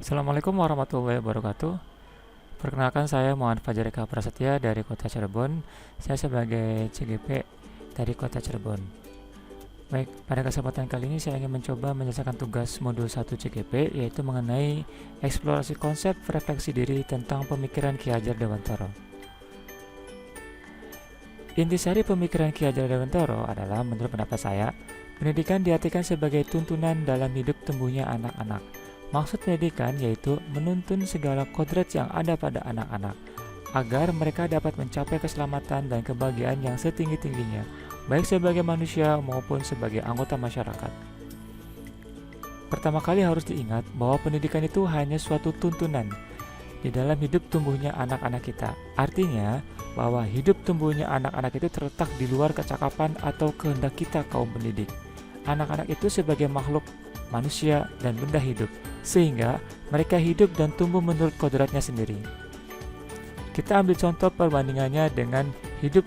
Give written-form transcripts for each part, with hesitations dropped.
Assalamualaikum warahmatullahi wabarakatuh. Perkenalkan, saya Muhammad Fajar Eka Prasetya dari Kota Cirebon. Saya sebagai CGP dari Kota Cirebon. Baik, pada kesempatan kali ini saya ingin mencoba menyelesaikan tugas modul 1 CGP, yaitu mengenai eksplorasi konsep refleksi diri tentang pemikiran Ki Hajar Dewantara. Intisari pemikiran Ki Hajar Dewantara adalah, menurut pendapat saya, pendidikan diartikan sebagai tuntunan dalam hidup tumbuhnya anak-anak. Maksud pendidikan yaitu menuntun segala kodrat yang ada pada anak-anak, agar mereka dapat mencapai keselamatan dan kebahagiaan yang setinggi-tingginya, baik sebagai manusia maupun sebagai anggota masyarakat. Pertama kali harus diingat bahwa pendidikan itu hanya suatu tuntunan di dalam hidup tumbuhnya anak-anak kita. Artinya, bahwa hidup tumbuhnya anak-anak itu terletak di luar kecakapan atau kehendak kita kaum pendidik. Anak-anak itu sebagai makhluk manusia dan benda hidup, sehingga mereka hidup dan tumbuh menurut kodratnya sendiri. Kita ambil contoh perbandingannya dengan hidup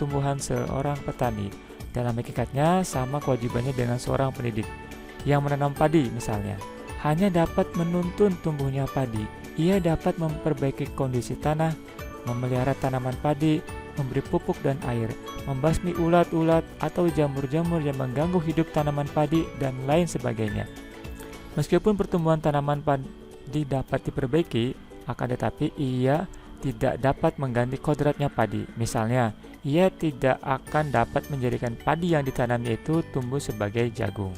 tumbuhan seorang petani. Dalam hakikatnya sama kewajibannya dengan seorang pendidik yang menanam padi misalnya. Hanya dapat menuntun tumbuhnya padi. Ia dapat memperbaiki kondisi tanah, memelihara tanaman padi, memberi pupuk dan air, membasmi ulat-ulat atau jamur-jamur yang mengganggu hidup tanaman padi, dan lain sebagainya. Meskipun pertumbuhan tanaman padi dapat diperbaiki, akan tetapi ia tidak dapat mengganti kodratnya padi. Misalnya, ia tidak akan dapat menjadikan padi yang ditanamnya itu tumbuh sebagai jagung.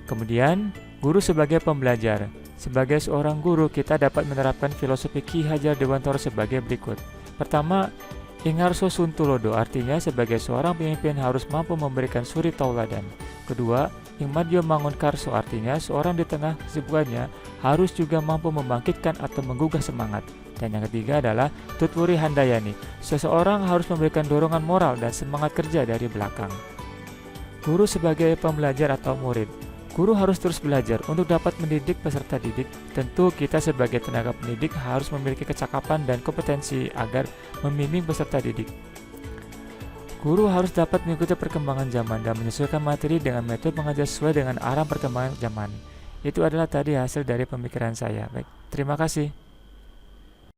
Kemudian, guru sebagai pembelajar. Sebagai seorang guru, kita dapat menerapkan filosofi Ki Hajar Dewantara sebagai berikut. Pertama, Ingarso Suntulodo, artinya sebagai seorang pemimpin harus mampu memberikan suri tauladan. Kedua, Ingmadyo Mangunkarso, artinya seorang di tengah kesibukannya harus juga mampu membangkitkan atau menggugah semangat. Dan yang ketiga adalah Tutwuri Handayani, seseorang harus memberikan dorongan moral dan semangat kerja dari belakang. Guru sebagai pembelajar atau murid. Guru harus terus belajar untuk dapat mendidik peserta didik. Tentu kita sebagai tenaga pendidik harus memiliki kecakapan dan kompetensi agar membimbing peserta didik. Guru harus dapat mengikuti perkembangan zaman dan menyesuaikan materi dengan metode mengajar sesuai dengan arah perkembangan zaman. Itu adalah tadi hasil dari pemikiran saya. Baik, terima kasih.